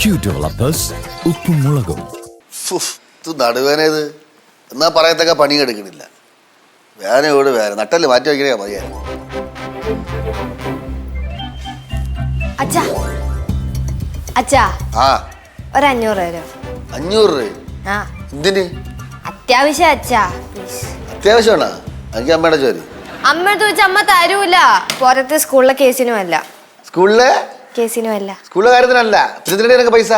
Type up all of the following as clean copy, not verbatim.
Q Developers ഉപ്പും മുളകും. ഇത് നടുവേനത് എന്നാ പറയത്തൊക്കെ പണിയെടുക്കണില്ല. വേനയോട് വേന നട്ടല് മാറ്റി വയ്ക്കണേ പയ്യ. അച്ഛാ അച്ഛാ ആ ഒരു 500 തരോ? 500 രൂപ? ആ എന്തിന്? അത്യാവശ്യം അച്ഛാ. അത്യാവശ്യമാണോ? എനിക്ക് അമ്മയുടെ ജോലി. അമ്മയുടെ ചോദിച്ചാൽ അമ്മ തരൂല. പുറത്ത് സ്കൂളിലെ കേസിനുമല്ല. സ്കൂളിലെ കേസിനുമല്ല, സ്കൂളിലെ കാര്യത്തിനല്ല. പിന്നെ എനിക്ക് പൈസ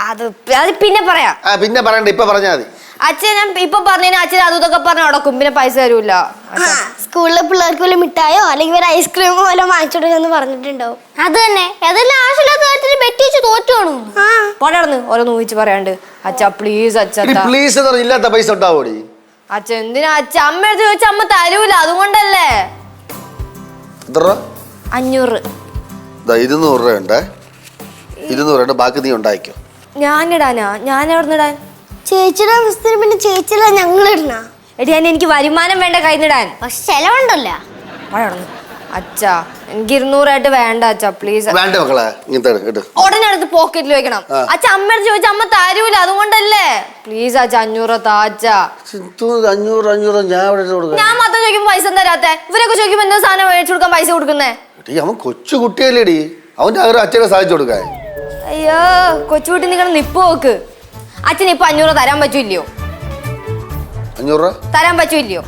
അത് പിന്നെ പറയാം. പിന്നെ പറയണ്ട, ഇപ്പൊ പറഞ്ഞാൽ മതി. അച്ഛൻ ഞാൻ ഇപ്പൊ പറഞ്ഞ അച്ഛൻ അതും ഇതൊക്കെ പറഞ്ഞ ഉടക്കും, പിന്നെ പൈസ തരൂല. സ്കൂളിലെ പിള്ളേർക്ക് വല്ല മിഠായോ അല്ലെങ്കിൽ ഒരു ഐസ്ക്രീമോ വല്ല വാങ്ങിച്ചോടുക്കെന്ന് പറഞ്ഞിട്ടുണ്ടാവും. അത് തന്നെ, ഏതെല്ലാം ആവശ്യമില്ലാത്ത കാര്യത്തിന് ബെറ്റ് വെച്ച് തോറ്റുവാണു. പോടന്ന് ഓരോന്ന് ഊഹിച്ച് പറയാണ്ട്. അച്ഛാ പ്ലീസ് അച്ഛാ പ്ലീസ് ഇല്ലാത്ത പൈസ ഉണ്ടാവോടി? അച്ഛൻ എന്തിനാ അച്ഛ അമ്മയുടെ ചോദിച്ചാൽ അമ്മ തരൂല, അതുകൊണ്ടല്ലേ. 500. 200 രൂപയുണ്ട്. 200 രൂപ ബാക്കി നീ ഉണ്ടായിക്കോ. ഞാനിടാനാ? ഞാൻ എവിടെ ഇടാൻ? ചേച്ചിയുടെ അവസ്ഥ പിന്നെ ചേച്ചിയില ഞങ്ങൾ ഇടണ. എടി എനിക്ക് വരുമാനം വേണ്ട കയ്യിലിടാൻ. പക്ഷെ ചെലവുണ്ടല്ല. അച്ഛാ എനിക്ക് 200 ആയിട്ട് വേണ്ട അച്ഛാ പ്ലീസ്. വേണ്ട മക്കളെ, ഉടനെ എടുത്ത് പോക്കറ്റിൽ വെക്കണം. അച്ഛ അമ്മയുടെ ചോദിച്ചാൽ അമ്മ തരൂല, അതുകൊണ്ടല്ലേ. പ്ലീസ് അച്ഛ 500 താ അച്ഛാ. 500 ഞാൻ മാത്രം ചോദിക്കുമ്പോ പൈസ തരാത്തെ? ഇവരൊക്കെ ചോദിക്കുമ്പോ എന്താ സാധനം മേടിച്ചു കൊടുക്കാൻ പൈസ കൊടുക്കുന്നേ? അവൻ കൊച്ചു കുട്ടിയല്ലേടി, അവന്റെ ആഗ്രഹം അച്ഛനെ സാധിച്ചു കൊടുക്കാൻ. അയ്യോ കൊച്ചുകുട്ടി നിങ്ങള് നിപ്പ് നോക്ക്. അച്ഛന് ഇപ്പൊ 500 തരാൻ പറ്റൂല്ലയോ? 500 രൂപ തരാൻ പറ്റൂല്ലയോ?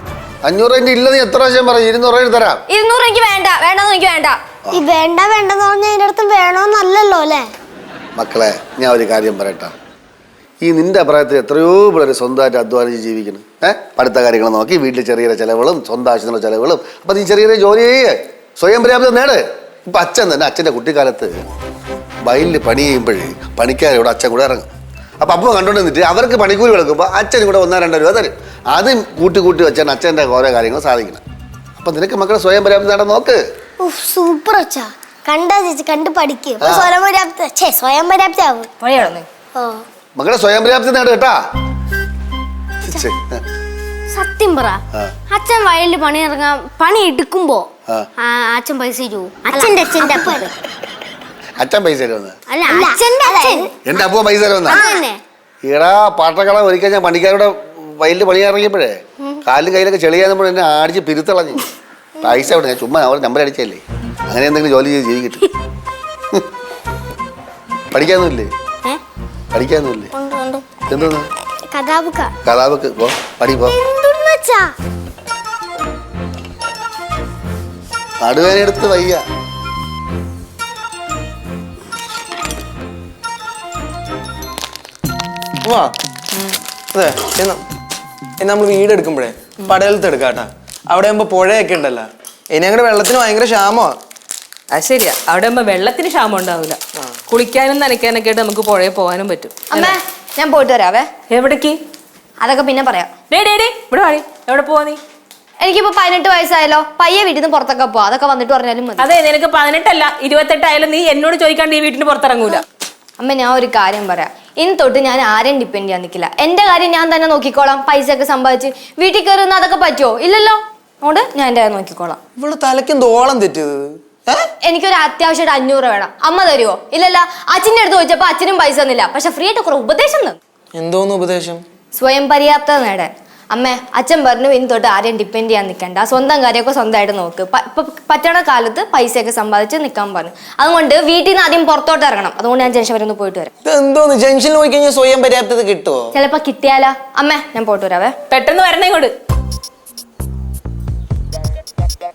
500 എന്റെ ഇല്ല. നീ എത്ര പ്രാവശ്യം പറഞ്ഞു? 200 രൂപ തരാം. 200 എനിക്ക് വേണ്ട. വേണ്ടെന്ന് എനിക്ക് വേണ്ട. ഈ വേണ്ട വേണ്ടെന്ന് പറഞ്ഞാൽ അതിന്റെ അടുത്ത് വേണോന്നല്ലോ അല്ലേ? മക്കളെ ഞാൻ ഒരു കാര്യം പറയട്ടെ. ഈ നിന്റെ അഭിപ്രായത്തിൽ എത്രയോ പിള്ളേർ സ്വന്തമായിട്ട് അധ്വാനിച്ച് ജീവിക്കണം. പഠിത്ത കാര്യങ്ങൾ നോക്കി വീട്ടിൽ ചെറിയ ചിലവുകളും സ്വന്തം ആവശ്യത്തിനുള്ള ചിലവുകളും. അപ്പൊ നീ ചെറിയ ജോലി ചെയ്യേ, സ്വയം പര്യാപ്തത നേട്. ഇപ്പൊ അച്ഛൻ തന്നെ അച്ഛൻ്റെ കുട്ടിക്കാലത്ത് വയലിൽ പണി ചെയ്യുമ്പോഴേ പണിക്കാരോട് അച്ഛൻ കൂടെ ഇറങ്ങും. അപ്പൊ അപ്പ കണ്ടോണ്ട് നിന്നിട്ട് അവർക്ക് പണിക്കൂലി കൊടുക്കുമ്പോൾ അച്ഛനും കൂടെ 1-2 രൂപ തരും. അത് കൂട്ടി വെച്ചാൽ അച്ഛൻ്റെ ഓരോ കാര്യങ്ങൾ സാധിക്കണം. അപ്പൊ നിനക്ക് മക്കളെ സ്വയം പര്യാപ്തത നേടാൻ നോക്ക്. സൂപ്പർ അച്ഛാ. കണ്ടാ ചേച്ചി കണ്ട് പഠിക്കും. സ്വയം പര്യാപ്തയാവും. മക്കളെ സ്വയം പര്യാപ്തത നേട് കേട്ടാ. സത്യം പറ, അച്ഛൻ വയലിൽ പണി എടുക്കുമ്പോ അച്ഛൻ പൈസ തരുമോ? അച്ഛൻ്റെ അച്ഛൻ പൈസ തരുമെന്ന്? അല്ല അച്ഛൻ്റെ അച്ഛൻ. എന്റെ അപ്പ പൈസ തരുമെന്ന്? ഈടാ പാട്ടക്കള ഒരിക്കൽ ഞാൻ പണിക്കാരുടെ വയലിൽ പണി ഇറങ്ങിയപ്പോഴേ കാലിലും കയ്യിലൊക്കെ ചെളിയാകുമ്പോൾ എന്നെ അടിച്ച് പിരുത്തളഞ്ഞു. പൈസ അവിടെ ഞാൻ ചുമ്മാ അവർ നമ്പർ അടിച്ചല്ലേ. അങ്ങനെ എന്തെങ്കിലും ജോലി ചെയ്ത് ജീവിക്കട്ടെ. പഠിക്കാനൊന്നുമില്ലേ? പഠിക്കാനൊന്നുമില്ലേ? എന്തോന്ന് കഥാബുക്ക് പോ, പടി പോ. നടുവേന എടുത്ത് വയ്യ. അതെ, നമ്മൾ വീട് എടുക്കുമ്പോഴേ പടലത്ത് എടുക്കാട്ടാ. അവിടെ ആകുമ്പോ പുഴയൊക്കെ ഉണ്ടല്ലോ. ഇനി അങ്ങോട്ട് വെള്ളത്തിന് ഭയങ്കര ക്ഷാമോ. അത് ശരിയാ, അവിടെ ആകുമ്പോ വെള്ളത്തിന് ക്ഷാമം ഉണ്ടാവില്ല. കുളിക്കാനും നനയ്ക്കാനൊക്കെ ആയിട്ട് നമുക്ക് പുഴയിൽ പോകാനും പറ്റും. അമ്മ ഞാൻ പോയിട്ട് വരാവേ. എവിടേക്ക്? അതൊക്കെ പിന്നെ പറയാം. ഇവിടെ വാടി. എവിടെ പോവാ നീ? എനിക്കിപ്പോ 18 വയസ്സായല്ലോ. പയ്യെ വീട്ടിൽ നിന്ന് പുറത്തൊക്കെ പോവാ. അതൊക്കെ വന്നിട്ട് പറഞ്ഞാലും മതി. അതെ, നിനക്ക് 18 അല്ല 28 ആയാലും നീ എന്നോട് ചോദിക്കാണ്ട് ഈ വീട്ടിന് പുറത്തിറങ്ങൂല. അമ്മ ഞാൻ ഒരു കാര്യം പറയാം. ഇനി തൊട്ട് ഞാൻ ആരെയും ഡിപ്പെൻഡ് ചെയ്യാൻ നിൽക്കില്ല. എന്റെ കാര്യം ഞാൻ തന്നെ നോക്കിക്കോളാം. പൈസ ഒക്കെ സമ്പാദിച്ച് വീട്ടിൽ കയറുന്ന അതൊക്കെ പറ്റുമോ? ഇല്ലല്ലോ. അതുകൊണ്ട് ഞാൻ എന്റെ നോക്കിക്കോളാം. ഇവള് തലയ്ക്കും തോളം തെറ്റിയത്. എനിക്കൊരു അത്യാവശ്യമായിട്ട് 500 വേണം. അമ്മ തരുമോ? ഇല്ലല്ല. അച്ഛൻ്റെ അടുത്ത് ചോദിച്ചപ്പോ അച്ഛനും പൈസ തന്നില്ല. പക്ഷെ ഫ്രീ ആയിട്ട് കുറെ ഉപദേശം തന്നു. എന്തോന്ന് ഉപദേശം? സ്വയം പര്യാപ്തത നേടാൻ. അമ്മ അച്ഛൻ പറഞ്ഞു ഇനി തൊട്ട് ആരെയും ഡിപ്പെൻഡ് ചെയ്യാൻ നിൽക്കണ്ട, സ്വന്തം കാര്യമൊക്കെ സ്വന്തമായിട്ട് നോക്ക്. ഇപ്പൊ പറ്റണ കാലത്ത് പൈസയൊക്കെ സമ്പാദിച്ച് നിൽക്കാൻ പറഞ്ഞു. അതുകൊണ്ട് വീട്ടിൽ നിന്ന് ആദ്യം പുറത്തോട്ട് ഇറങ്ങണം. അതുകൊണ്ട് ഞാൻ ജംഗ്ഷൻ വരെ ഒന്ന് പോയിട്ട് വരാം. എന്തോന്ന് ജംഗ്ഷനിൽ പോയി കഴിഞ്ഞാൽ സ്വയം പര്യാപ്തത കിട്ടുമോ? ചിലപ്പോ കിട്ടിയാലോ. അമ്മ ഞാൻ പോയിട്ട് വരാവേ. പെട്ടെന്ന് വരണേ ഇങ്ങോട്ട്.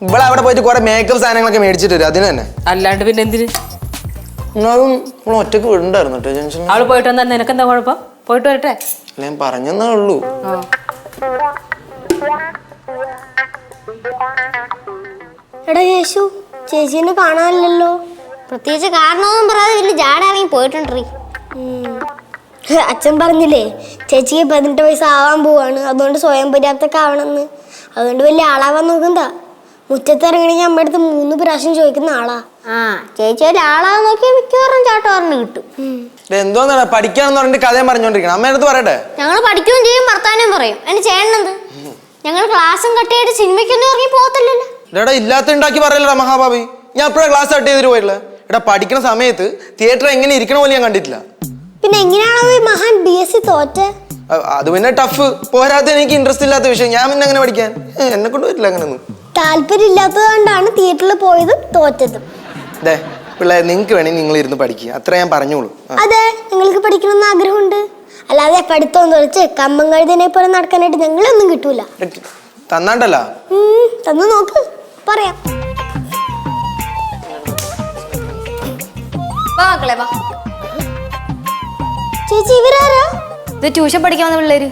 ഇവിടെ അവിടെ പോയിട്ട് കുറെ മേക്കപ്പ് സാധനങ്ങളൊക്കെ മേടിച്ചിട്ട് വരും. അതിന് തന്നെ. അല്ലാണ്ട് പിന്നെ എന്തിന്? എന്നാലും നമ്മൾ ഒറ്റക്ക് വിടണ്ടായിരുന്നു കേട്ടോ ജംഗ്ഷനിൽ. അവള് പോയിട്ട് വന്നാൽ നിനക്കെന്താ കുഴപ്പം? പോയിട്ട് വരട്ടെ. ഞാൻ പറഞ്ഞെന്നേ ഉള്ളൂ. എടാ യേശു, ചേച്ചീനെ കാണാനില്ലല്ലോ. പ്രത്യേകിച്ച് കാരണമൊന്നും പറയാതെ വലിയ ജാട ഇറങ്ങി പോയിട്ടുണ്ടീ. അച്ഛൻ പറഞ്ഞില്ലേ ചേച്ചിക്ക് 18 വയസ്സ് ആവാൻ പോവാണ്, അതുകൊണ്ട് സ്വയം പര്യാപ്തമൊക്കെ ആവണമെന്ന്. അതുകൊണ്ട് വലിയ ആളാവാൻ നോക്കുന്നതാ. മുറ്റത്തിറങ്ങണമെങ്കിൽ അമ്മ അടുത്ത് 3 പ്രാവശ്യം ചോദിക്കുന്ന ആളാ. ചേച്ചി വലിയ ആളാന്ന് നോക്കിയാൽ മിക്കവാറും ചാട്ടവാറിന് കിട്ടും. എന്തോന്നാ പഠിക്കാന്ന് പറഞ്ഞിട്ട് കഥയും പറഞ്ഞോണ്ടിരിക്കണം. അമ്മയുടെ അടുത്ത് പറയട്ടെ. ഞങ്ങൾ പഠിക്കുകയും ചെയ്യും, വർത്താനം പറയും. എന്നെ ചെയ്യണത് ഞങ്ങൾ ക്ലാസ്സും കട്ട് ചെയ്തിട്ട് സിനിമയ്ക്കൊന്നും ഇറങ്ങി പോകത്തില്ലല്ലോ. എടാ ഇല്ലാത്ത ഉണ്ടാക്കി പറയലടാ മഹാഭാവി. ഞാൻ എപ്പോഴാണ് ക്ലാസ് കട്ട് ചെയ്തിട്ട് പോയിട്ടില്ല. എടാ പഠിക്കുന്ന സമയത്ത് തിയേറ്റർ എങ്ങനെ ഇരിക്കണ പോലെ ഞാൻ കണ്ടിട്ടില്ല. പിന്നെ എങ്ങനെയാണോ ഈ മഹാൻ BSc തോറ്റ? അത് പിന്നെ ടഫ് പോരാത്ത എനിക്ക് ഇൻട്രസ്റ്റ് ഇല്ലാത്ത വിഷയം. ഞാൻ പിന്നെ അങ്ങനെ പഠിക്കാൻ എന്നെ കൊണ്ട് പറ്റില്ല അങ്ങനെയൊന്നും. താല്പര്യം ഇല്ലാത്തത് കൊണ്ടാണ് തിയേറ്ററിൽ പോയതും തോറ്റതും. അതെ പിള്ളേർ നിങ്ങൾക്ക് വേണമെങ്കിൽ നിങ്ങൾ ഇരുന്ന് പഠിക്കുക, അത്ര ഞാൻ പറഞ്ഞോളൂ. അതെ നിങ്ങൾക്ക് പഠിക്കണമെന്ന് ആഗ്രഹമുണ്ട്. അല്ലാതെ പഠിത്തം തുറച്ച് കമ്പങ്ങഴുതിനെ പോലെ നടക്കാനായിട്ട് ഞങ്ങളൊന്നും കിട്ടൂല. തന്നാണ്ടല്ലോ തന്നു നോക്ക്, പറയാം. വാ മക്കളെ വാ. ചേച്ചി ഇവരാരാ? ഇത് ട്യൂഷൻ പഠിക്കാൻ വന്ന പിള്ളേര്.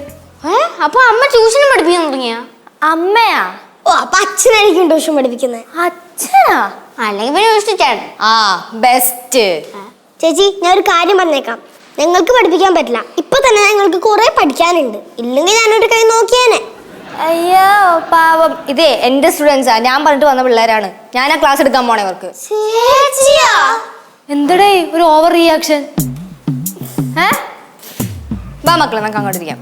അപ്പൊ അമ്മ ട്യൂഷനും പഠിപ്പിക്കാൻ തുടങ്ങിയ? അമ്മയാ? ഓ അപ്പൊ അച്ഛനായിരിക്കും ട്യൂഷൻ പഠിപ്പിക്കുന്നത്. അച്ഛനാ? അല്ലെങ്കിൽ പിന്നെ ചേട്ടൻ. ആ ബെസ്റ്റ്. ചേച്ചി ഞാൻ ഒരു കാര്യം പറഞ്ഞേക്കാം, ഞങ്ങൾക്ക് പഠിപ്പിക്കാൻ പറ്റില്ല. ഇപ്പൊ തന്നെ ഞങ്ങൾക്ക് കുറെ പഠിക്കാനുണ്ട്. ഇല്ലെങ്കിൽ ഞാനൊരു കൈ നോക്കിയേനെ. അയ്യോ പാവം. ഇതേ എന്റെ സ്റ്റുഡൻസാ, ഞാൻ പറഞ്ഞിട്ട് വന്ന പിള്ളേരാണ്. ഞാനാ ക്ലാസ് എടുക്കാൻ പോണേ അവർക്ക്. ചേച്ചിയാ? എന്തടേ ഒരു ഓവർ റിയാക്ഷൻ? വാ മക്കളെ നമുക്ക് അങ്ങോട്ടിരിക്കാം.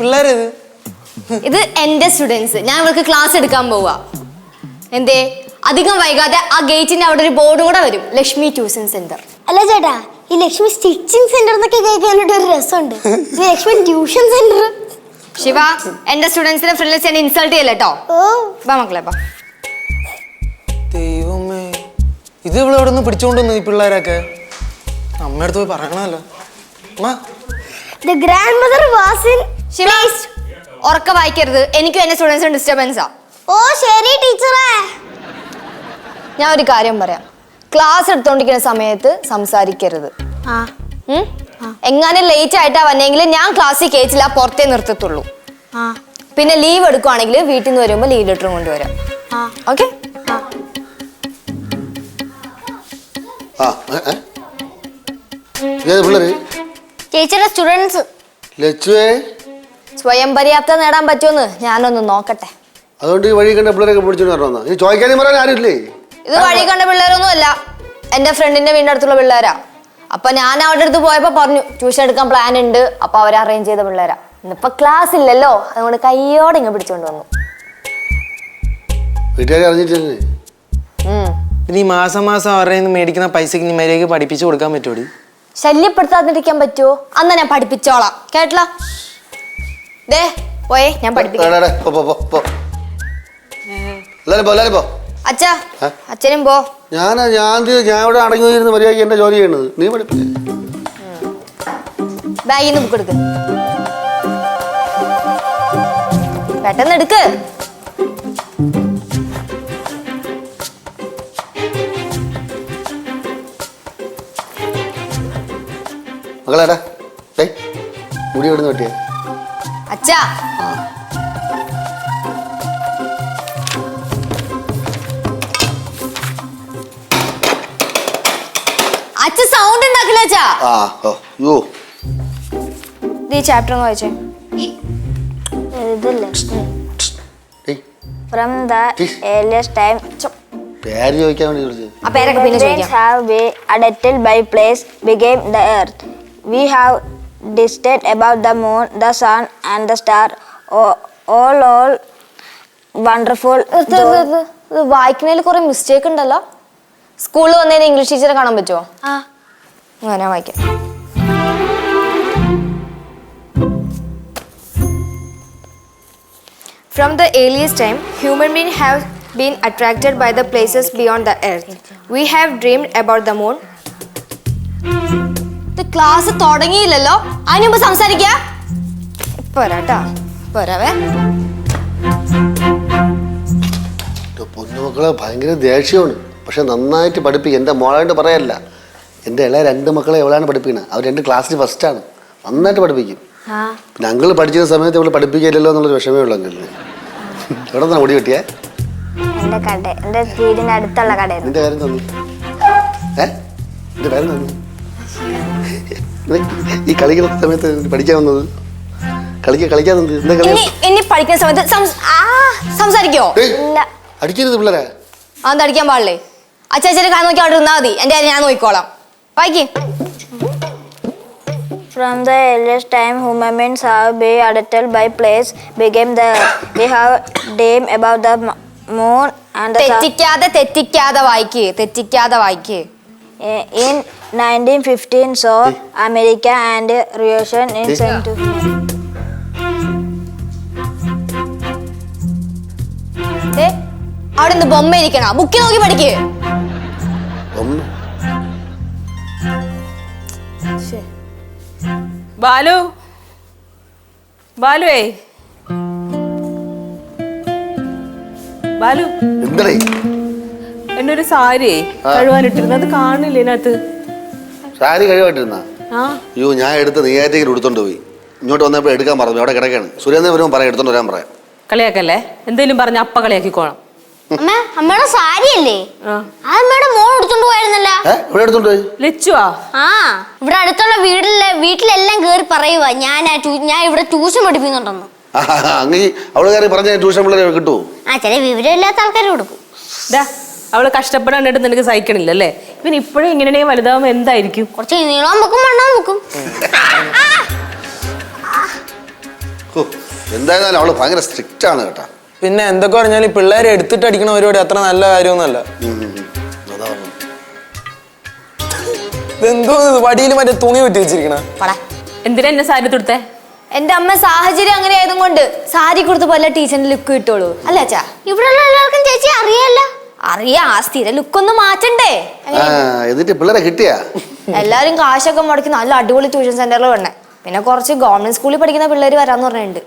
പിള്ളേരേത്? ഇത് എന്റെ സ്റ്റുഡൻസ്. ഞാൻ ഇവർക്ക് ക്ലാസ് എടുക്കാൻ പോവാ. എന്തേ അധികം വൈകാതെ ആ ഗേറ്റിന്റെ അവിടെ ഒരു ബോർഡ് കൂടെ വരും, ലക്ഷ്മി ട്യൂഷൻ സെന്റർ. അല്ല ചേട്ടാ, ഈ ലക്ഷ്മി സ്റ്റിച്ചിങ് സെന്റർ എന്നൊക്കെ കേൾക്കാനായിട്ട് ഒരു രസമുണ്ട്. Lakshmi tuition centre. ശിവ എന്റെ സ്റ്റുഡൻസിനെ ഫ്രണ്ടിൽ ഞാൻ ഇൻസൾട്ട് ചെയ്യല്ലോ. ഓ വാ മക്കളെ വാ. ദൈവമേ ഇത് ഇവിടെ അവിടെ നിന്ന് പിടിച്ചോണ്ടുവന്നു ഈ പിള്ളേരൊക്കെ. അമ്മയടുത്ത് പോയി പറയണല്ലോ. The grandmother was in Shiva ഉറക്ക വായിക്കരുത്, എനിക്കും എന്റെ സ്റ്റുഡൻസിന് ഡിസ്റ്റർബൻസാ. ഓ ശരി ടീച്ചറേ. ഞാൻ ഒരു കാര്യം പറയാം, ക്ലാസ് എടുത്തോണ്ടിരിക്കുന്ന സമയത്ത് സംസാരിക്കരുത്. എങ്ങാനും ലേറ്റ് ആയിട്ടാ വന്നെങ്കിൽ ഞാൻ ക്ലാസ്സിൽ കയറ്റില്ല, പുറത്തേ നിർത്തത്തുള്ളൂ. പിന്നെ ലീവ് എടുക്കുവാണെങ്കിൽ വീട്ടിൽ നിന്ന് വരുമ്പോൾ ലീവ് ലെറ്ററും കൊണ്ടുവരാം. ഓക്കെ? ചേച്ചിയുടെ സ്റ്റുഡൻസ്. ലച്ചുവേ സ്വയം പര്യാപ്തത നേടാൻ പറ്റുമെന്ന് ഞാനൊന്ന് നോക്കട്ടെ. അതുകൊണ്ട് ഈ വഴി കണ്ട പിള്ളേരൊക്കെ പിടിച്ചോണ്ട് വരണോ? ഇനി ചോദിക്കാനും പറയാൻ ആരുമില്ലേ? ഇത് വഴി കണ്ട പിള്ളേരൊന്നും അല്ല, എന്റെ ഫ്രണ്ടിന്റെ വീടിന്റെ അടുത്തുള്ള പിള്ളേരാ. അപ്പൊ ഞാൻ അവരുടെ അടുത്ത് പോയപ്പോ പറഞ്ഞു ട്യൂഷൻ എടുക്കാൻ പ്ലാൻ ഉണ്ട്. അപ്പൊ അവർ അറേഞ്ച് ചെയ്ത പിള്ളേരാ. ഇന്നിപ്പോ ക്ലാസ് ഇല്ലല്ലോ, അതുകൊണ്ട് കയ്യോടെ ഇങ്ങനെ പിടിച്ചോണ്ട് വന്നു. വീട്ടുകാരെ അറിഞ്ഞിട്ടില്ലേ? പിന്നെ ഈ മാസം മാസം അവരുടെ നിന്ന് മേടിക്കുന്ന പൈസക്ക് ഇനി മര്യാദയ്ക്ക് പഠിപ്പിച്ചു കൊടുക്കാൻ പറ്റൂടി? ശല്യപ്പെടുത്താതിരിക്കാൻ പറ്റുമോ? അന്ന് ഞാൻ പഠിപ്പിച്ചോളാം, കേട്ടല്ലോ. ദേ പോയേ, ഞാൻ പഠിപ്പിക്കാം. അച്ഛാ അച്ഛനും പോ. ഞാൻ ഇവിടെ അടങ്ങി ഇരുന്ന് മര്യാദയ്ക്ക് എന്റെ ജോലി ചെയ്യണത്. നീ പഠിപ്പിച്ചേ. ബാഗിൽ നിന്ന് ബുക്ക് എടുക്ക്, പെട്ടെന്ന് എടുക്ക്. മകളേടാ മുടി എവിടുന്ന് പറ്റിയ? അച്ഛാ അച്ഛ സൗണ്ട് ഉണ്ടാക്കില്ല അച്ഛാ. ഈ ചാപ്റ്റർ ഒന്ന് വായിച്ചേ. ഇതല്ലേ From the earliest time, പേര് ചോദിക്കാൻ വേണ്ടി വിളിച്ചത്. ആ പേരൊക്കെ പിന്നെ ചോദിക്കാം. have been adapted by place became the earth. We have distant about the moon, the sun, and the star. All wonderful. ഇത് വായിക്കുന്നതിൽ കുറെ മിസ്റ്റേക്ക് ഉണ്ടല്ലോ. സ്കൂളിൽ വന്നതിന് ഇംഗ്ലീഷ് ടീച്ചറെ കാണാൻ പറ്റുമോ? ഞാൻ വായിക്കാം. From the earliest time, human beings have been attracted by the places beyond the earth. We have dreamed about the moon. ഇത് ക്ലാസ് തുടങ്ങിയില്ലല്ലോ, അതിന് മുമ്പ് സംസാരിക്കുക. പോരാട്ടാ, പോരാവേ. പൊന്നുമക്കളെ ഭയങ്കര ദേഷ്യമാണ്. പക്ഷെ നന്നായിട്ട് പഠിപ്പിക്കും. എൻ്റെ മോളായിട്ട് പറയല്ല, എൻ്റെ ഇളയ 2 മക്കളെ എവളാണ് പഠിപ്പിക്കുന്നത്. അവർ 2 ക്ലാസ്സിൽ ഫസ്റ്റാണ്. നന്നായിട്ട് പഠിപ്പിക്കും. പിന്നെ അങ്കിൾ പഠിച്ചിരുന്ന സമയത്ത് ഇവള് പഠിപ്പിക്കില്ലല്ലോ എന്നുള്ളൊരു വിഷമേ ഉള്ളൂ അങ്കിളിന്. എവിടെ നിന്നാണ് മുടി കിട്ടിയേ? എൻ്റെ കട, എൻ്റെ വീടിൻ്റെ അടുത്തുള്ള കടയിൽ. നിന്റെ കാര്യം തന്നു. നിന്റെ കാര്യം തന്നു. ഈ കളിക്കുന്ന സമയത്ത് പഠിക്കാൻ വന്നത് കളിക്കാൻ എന്താ കളി? ഇനി പഠിക്കുന്ന സമയത്ത് സംസാരിക്കോ? അടിക്കരുത് പിള്ളേരെ. അതെന്താ അടിക്കാൻ പാടില്ലേ? അച്ചാച്ചനെ കാര്യം നോക്കി അവിടെ ഇരുന്നാ മതി, എൻ്റെ കാര്യം ഞാൻ നോക്കിക്കോളാം. വായിക്കേ. From the earliest time, human beings have been adapted by place became the earth. We have dreamed about the moon and the sun. തെറ്റിക്കാതെ വായിക്കേ. In 1915, so America and Russia in sent to അവിടെ നിന്ന് ബൊമ്മ ഇരിക്കണ book നോക്കി പഠിക്കേ. ഒന്ന് ബാലു ബാലുവേ ബാലു എന്തടേ എന്റെ ഒരു സാരിയെ കഴുവാനിട്ടിരുന്നു, അത് കാണില്ലേ ഇതിനകത്ത്? സാരി കഴിവായിട്ടിരുന്ന? ആ അയ്യോ, ഞാൻ എടുത്ത് നെയ്യാറ്റേക്ക് എടുത്തോണ്ട് പോയി. ഇങ്ങോട്ട് വന്നപ്പോൾ എടുക്കാൻ പറഞ്ഞു, അവിടെ കിടക്കാണ്. സുരേന്ദ്രൻ വരുമ്പോൾ പറയാം, എടുത്തോണ്ട് വരാൻ പറയാം. കളിയാക്കല്ലേ, എന്തേലും പറഞ്ഞ അപ്പ കളിയാക്കിക്കോളാം. അമ്മ അമ്മയുടെ സാരിയല്ലേ ആ അത് അമ്മയുടെ മോൾ എടുത്തോണ്ട് പോയായിരുന്നല്ല. ഇവിടെ എടുത്തോണ്ട് പോയി. ലച്ചുവാ? ആ ഇവിടെ അടുത്തുള്ള വീട്ടിലെല്ലാം കേറി പറയുക ഞാൻ ഇവിടെ ട്യൂഷൻ പഠിപ്പിക്കുന്നുണ്ടെന്ന്. അങ്ങനെ അവള് കാര്യം പറഞ്ഞ ട്യൂഷൻ പിള്ളേരെ കിട്ടുമോ? ആ ചില വിവരമില്ലാത്ത ആൾക്കാർ കൊടുക്കും. ദാ അവള് കഷ്ടപ്പെടാനായിട്ട് നിനക്ക് സഹിക്കണില്ലല്ലേ? ഇവൻ ഇപ്പോഴും ഇങ്ങനെ വലുതാവുമ്പോ എന്തായിരിക്കും? കുറച്ച് നീളം വെക്കും മണ്ണാൻ വെക്കും. എന്തായാലും അവള് ഭയങ്കര സ്ട്രിക്റ്റ് ആണ് കേട്ടാ. പിന്നെ എന്തൊക്കെ പറഞ്ഞാൽ ഈ പിള്ളേരെ എടുത്തിട്ട് അടിക്കണ പരിപാടി അത്ര നല്ല കാര്യമൊന്നുമല്ല. ഇതെന്തോ വടിയിൽ മറ്റേ തുണി വെട്ടി വെച്ചിരിക്കണ. എന്തിനാ എന്നെ സാരി കൊടുത്തേ? എന്റെ അമ്മ സാഹചര്യം അങ്ങനെ ആയതുകൊണ്ട് സാരി കൊടുത്ത് പോലെ ടീച്ചറിന്റെ ലുക്ക് കിട്ടുള്ളൂ അല്ലേ അച്ഛാ? ഇവിടെയുള്ള എല്ലാവർക്കും ചേച്ചി അറിയാല്ല. അറിയാ, ആ സ്ഥിര ലുക്കൊന്ന് മാറ്റണ്ടേ? എന്നിട്ട് പിള്ളേരെ കിട്ടിയാ? എല്ലാരും കാശൊക്കെ മുടക്കി നല്ല അടിപൊളി ട്യൂഷൻ സെന്ററിൽ വരണേ. പിന്നെ കുറച്ച് ഗവൺമെന്റ് സ്കൂളിൽ പഠിക്കുന്ന പിള്ളേര് വരാന്ന് പറഞ്ഞിട്ടുണ്ട്.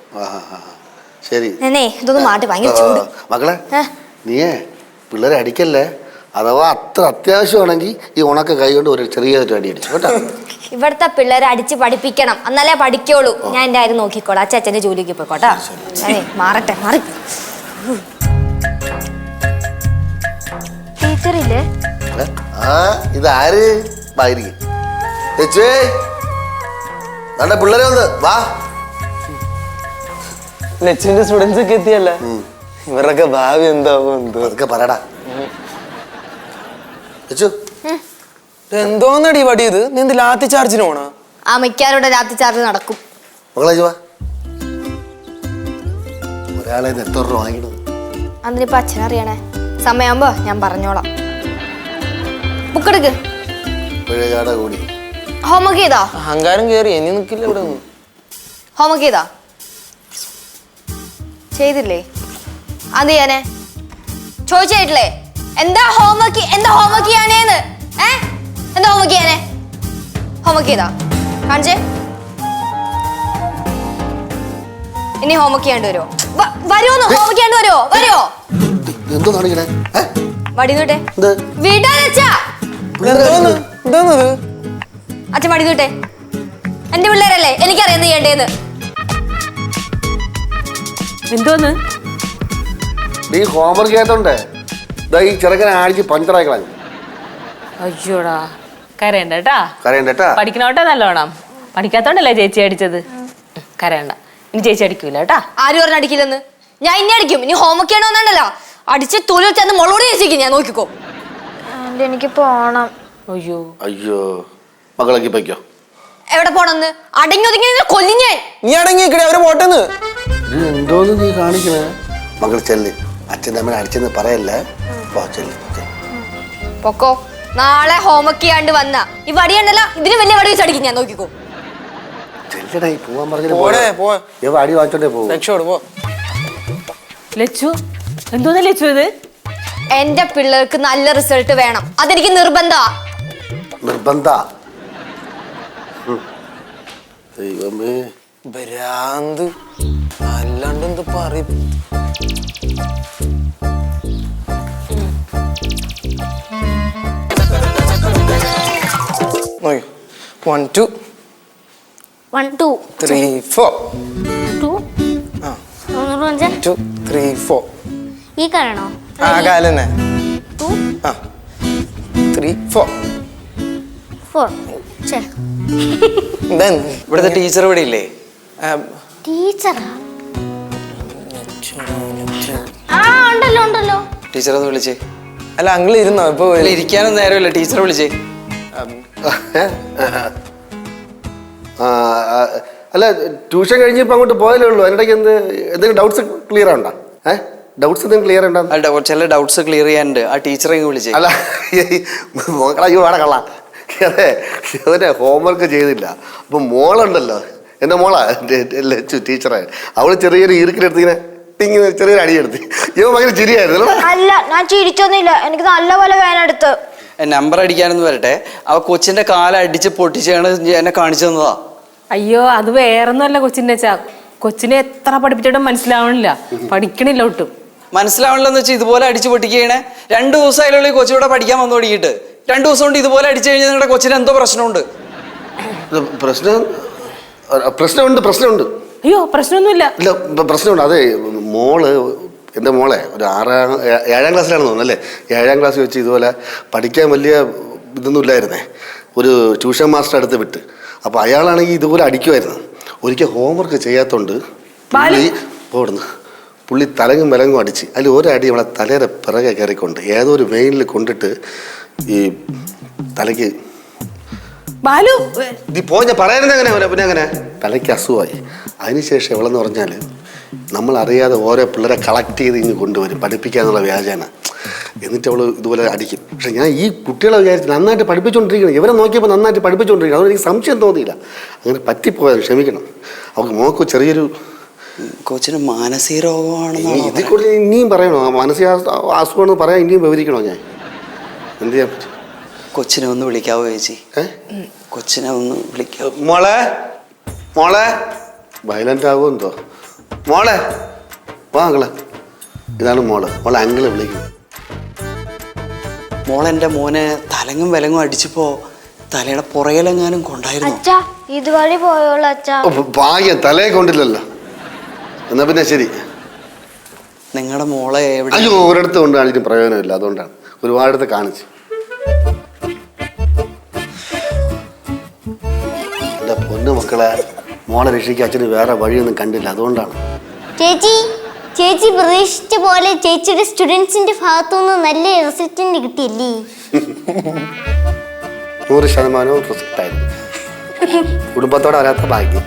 ശരി, ഇതൊന്ന് മാറ്റി, ഭയങ്കര ചൂട്. മക്കളെ നീയേ പിള്ളേരെ അടിക്കല്ലേ. അഥവാ അത്ര അത്യാവശ്യമാണെങ്കിൽ ഈ ഉണക്ക കൈ കൊണ്ട് ഒരു ചെറിയൊരു അടി അടിച്ചു കേട്ടോ. ഇവിടുത്തെ പിള്ളേരെ അടിച്ച് പഠിപ്പിക്കണം, എന്നാലേ പഠിക്കുള്ളൂ. ഞാൻ എന്റെ കാര്യം നോക്കിക്കോളാം. അച്ഛൻ്റെ ജോലിക്ക് പോയിക്കോട്ടാ. മാറട്ടെ, മാറി. ടീച്ചറില്ലേ? ഇതാര് ആയിരിക്കും? പിള്ളേരെ വന്ന് വാ. ലച്ചുവിന്റെ സ്റ്റുഡൻസ് ഒക്കെ എത്തിയല്ല. ഇവരൊക്കെ ഭാവി എന്താവും എന്തോ. അതൊക്കെ പറയടാ. എന്തോന്നടി വടി ഇത്? നീ എന്ത് ലാത്തി ചാർജിന് പോണോ? ആ മിക്കാരുടെ രാത്രി ചാർജ് നടക്കും. മക്കളെ വാ. ഒരാളെ എത്ര രൂപ വാങ്ങിക്കണത്? അതിനിപ്പോ അച്ഛനറിയണേ. സമയമാകുമ്പോ ഞാൻ പറഞ്ഞോളാം. ബുക്ക് എടുക്ക്. കൂടി ഹോംവർക്ക് ചെയ്താ? അഹങ്കാരം കേറി ഇനി നിക്കില്ല ഇവിടെ. ഹോംവർക്ക് ചെയ്താ? ചെയ്തില്ലേ? അത് ചെയ്യാനേ ചോദിച്ചിട്ടില്ലേ? എന്താ ഹോംവർക്ക് ചെയ്യാനേന്ന്? എന്താ ഹോംവർക്ക് ചെയ്യാനേ? ഹോംവർക്ക് ചെയ്താ? കാണിച്ചേ. ഇനി ഹോംവർക്ക് ചെയ്യാണ്ട് വരുമോ? വരുമോന്ന്? ഹോംവർക്ക് ചെയ്യാണ്ട് വരുമോ? എന്തോ കാണിക്കണേ? വടി നീട്ടെ. വീട്ടാ അച്ഛൻ വടി നീട്ടെ. എന്റെ പിള്ളേരല്ലേ, എനിക്കറിയാം ചെയ്യണ്ടേന്ന്. എന്തോന്ന് നീ ഹോംവർക്ക് ചെയ്യാത്തോണ്ടേ ഈ ചെറുക്കനെ ആഴ്ച പഞ്ചറായി കളഞ്ഞു. അയ്യോടാ, കരയണ്ട കേട്ടാ. കരയണ്ടേട്ടാ. പഠിക്കണോട്ടെ നല്ലോണം. പഠിക്കാത്തോണ്ടല്ലേ ചേച്ചി അടിച്ചത്. കരയണ്ട, ഇനി ചേച്ചി അടിക്കൂല കേട്ടാ. ആര് പറഞ്ഞ അടിക്കില്ലെന്ന്? ഞാൻ ഇനി അടിക്കും. ഇനി ഹോംവർക്ക് ചെയ്യണമെന്നുണ്ടല്ലോ അടിച്ച് തൊഴിൽ ചെന്ന് മുളോട് ചേച്ചിക്കും. ഞാൻ നോക്കിക്കോ. എനിക്ക് പോണം. അയ്യോ അയ്യോ, മകളൊക്കെ പൊയ്ക്കോ. എവിടെ പോണെന്ന്? അടങ്ങി ഒതുങ്ങി കൊല്ലിഞ്ഞേ. നീ അടങ്ങിക്കടേ, അവര് പോട്ടെന്ന്. എന്തോന്ന് നീ കാണിക്കണേ? മകൾ ചെല്ല്. അച്ഛൻ നമ്മളെ അടിച്ചെന്ന് പറയല്ലേ. പൊക്കോ. നാളെ ഹോംവർക്ക് ചെയ്യാണ്ട് വന്ന ഈ വടിയുണ്ടല്ലോ, ഇതിന് വലിയ വടി വെച്ച് അടിക്കും. ഞാൻ നോക്കിക്കോ. പോവാൻ പറഞ്ഞു. അടി വാങ്ങിച്ചോണ്ടേ പോകും. രക്ഷോട് പോ. ലച്ചു, എന്തോന്ന് ലച്ചു ഇത്? എന്റെ പിള്ളേർക്ക് നല്ല റിസൾട്ട് വേണം, അതെനിക്ക് നിർബന്ധ. ദൈവമേ, ഭ്രാന്ത്. അല്ലാണ്ട് എന്ത് പറയും? നോക്കി 1 2 1 2 3 4 2 ആ 2 3 4. ഈ കാരണോ? ആ കാലന്നെ. 2 ആ 3 4. 4 ചേ ഇവിടുത്തെ ടീച്ചർ ഇവിടെ ഇല്ലേ? ടീച്ചറാ? ആ ഉണ്ടല്ലോ. ടീച്ചർ ഒന്ന് വിളിച്ചേ. അല്ല അങ്കിൾ ഇരുന്നോ? ഇപ്പൊ ഇരിക്കാനും നേരമില്ല. ടീച്ചറെ വിളിച്ചേ. അല്ല ട്യൂഷൻ കഴിഞ്ഞപ്പോ അങ്ങോട്ട് പോയാലേ ഉള്ളൂ. അതിനിടയ്ക്ക് എന്തെങ്കിലും ഡൗട്ട്സ് ക്ലിയർ ആവണ്ട? ഡൗട്ട്സ് എന്തെങ്കിലും ക്ലിയർ ഉണ്ടോ? ചില ഡൗട്ട്സ് ക്ലിയർ ചെയ്യാനുണ്ട്. ആ ടീച്ചറെ വിളിച്ചേ. അല്ല അയ്യോ വേണം കള്ള. അതെ അവനെ ഹോംവർക്ക് ചെയ്തില്ല. അപ്പം മോളുണ്ടല്ലോ, എൻ്റെ മോളാ ലച്ചു ടീച്ചറെ, അവള് ചെറിയൊരു ഈർക്കിലെടുത്തിങ്ങനെ ഇങ്ങനെ ചെറിയൊരു അടിയെടുത്ത്. ഇവ ഭയങ്കര ചിരിയായിരുന്നു. അല്ല, ഞാൻ ചിരിച്ചൊന്നുമില്ല, എനിക്ക് നല്ലപോലെ വേനെടുത്ത്. നമ്പർ അടിക്കാനെന്ന് വരട്ടെ, അവ കൊച്ചിന്റെ കാല അടിച്ച് പൊട്ടിച്ചാണ് എന്നെ കാണിച്ചു തന്നതാ. അയ്യോ അത് വേറൊന്നുമല്ല കൊച്ചിന്റെ അച്ഛാ. കൊച്ചിനെ എത്ര പഠിപ്പിച്ചിട്ടും മനസ്സിലാവണില്ല, പഠിക്കണില്ല ഒട്ടും. മനസ്സിലാവണില്ലെന്ന് വെച്ചാൽ ഇതുപോലെ അടിച്ച് പൊട്ടിക്കണേ. 2 ദിവസമായാലും ഈ കൊച്ചിവിടെ പഠിക്കാൻ വന്നു തുടങ്ങിയിട്ട് 2 ദിവസം കൊണ്ട് ഇതുപോലെ അടിച്ചു കഴിഞ്ഞാൽ നിങ്ങളുടെ കൊച്ചിന് എന്തോ പ്രശ്നമുണ്ട്. പ്രശ്നമുണ്ട്. അയ്യോ പ്രശ്നമൊന്നുമില്ല. ഇല്ല പ്രശ്നമുണ്ട്. അതെ മോള്, എൻ്റെ മോളെ ഒരു 7ാം ക്ലാസ്സിലാണെന്ന് തോന്നുന്നു അല്ലേ. 7ാം ക്ലാസ്സിൽ വെച്ച് ഇതുപോലെ പഠിക്കാൻ വലിയ ഇതൊന്നും ഇല്ലായിരുന്നേ. ഒരു ട്യൂഷൻ മാസ്റ്റർ അടുത്ത് വിട്ട്. അപ്പോൾ അയാളാണെങ്കിൽ ഇതുപോലെ അടിക്കുമായിരുന്നു. ഒരിക്കൽ ഹോംവർക്ക് ചെയ്യാത്തതുകൊണ്ട് പുള്ളി തലങ്ങും വിലങ്ങും അടിച്ച്. അതിൽ ഒരടി അവളെ തലയുടെ പിറകെ കയറിക്കൊണ്ട് ഏതോ ഒരു വെയിനിൽ കൊണ്ടിട്ട് ഈ തലയ്ക്ക് ഞാൻ പറയുന്നത് എങ്ങനെ പിന്നെ അങ്ങനെ തലയ്ക്ക് അസുഖമായി. അതിനുശേഷം എവളെന്ന് പറഞ്ഞാൽ നമ്മളറിയാതെ ഓരോ പിള്ളേരെ കളക്ട് ചെയ്ത് ഇങ്ങ് കൊണ്ടുവരും പഠിപ്പിക്കാന്നുള്ള വ്യാജേന. എന്നിട്ട് അവൾ ഇതുപോലെ അടിക്കും. പക്ഷെ ഞാൻ ഈ കുട്ടികളെ വിചാരിച്ച് നന്നായിട്ട് പഠിപ്പിച്ചുകൊണ്ടിരിക്കണം, ഇവരെ നോക്കിയപ്പോൾ നന്നായിട്ട് പഠിപ്പിച്ചുകൊണ്ടിരിക്കണം. അതുകൊണ്ട് എനിക്ക് സംശയം തോന്നിയില്ല. അങ്ങനെ പറ്റിപ്പോയത് ക്ഷമിക്കണം. അവൾക്ക് മോക്ക് ചെറിയൊരു കൊച്ചിന് മാനസിക രോഗമാണെന്ന് ഇതിൽ കൂടി ഇനിയും പറയണോ? മാനസിക അസുഖമാണെന്ന് പറയാൻ ഇനിയും വിവരിക്കണോ? ഞാൻ എന്ത് ചെയ്യാൻ പറ്റും? കൊച്ചിനെ ഒന്ന് വിളിക്കാവോ ചേച്ചി? കൊച്ചിനെ ഒന്ന് വിളിക്കാവോ? മോളെ വയലന്റ് ആകുമോ എന്തോ. മോളെ വാ അങ്കിളെ, ഇതാണ് മോളെ അങ്കിളെ വിളിക്കും. മോളെന്റെ മോനെ തലങ്ങും വിലങ്ങും അടിച്ചപ്പോ തലയുടെ പുറകിലെങ്ങാനും കൊണ്ടായിരുന്നു. അച്ഛാ ഇതുവഴി പോയോളൂ അച്ഛാ. ഭാഗ്യം തലയെ കൊണ്ടില്ലല്ലോ. എന്നാ പിന്നെ ശരി. നിങ്ങളുടെ മോളെ എവിടെ? അയ്യോ ഒരിടത്ത് കൊണ്ട് കാണിച്ചിട്ട് പ്രയോജനമില്ല, അതുകൊണ്ടാണ് ഒരുപാടിടത്ത് കാണിച്ചു. എൻ്റെ പൊന്നു മക്കളെ, മോളെ രക്ഷിക്കാൻ അച്ഛന് വേറെ വഴിയൊന്നും കണ്ടില്ല, അതുകൊണ്ടാണ്. ചേച്ചി പ്രതീക്ഷിച്ച പോലെ ചേച്ചിയുടെ സ്റ്റുഡൻസിന്റെ ഭാഗത്തുനിന്ന് നല്ല റിസൾട്ട് കിട്ടിയില്ലേ? 100% റിസൾട്ടായിരുന്നു. കുടുംബത്തോടെ വരാത്ത ഭാഗ്യം.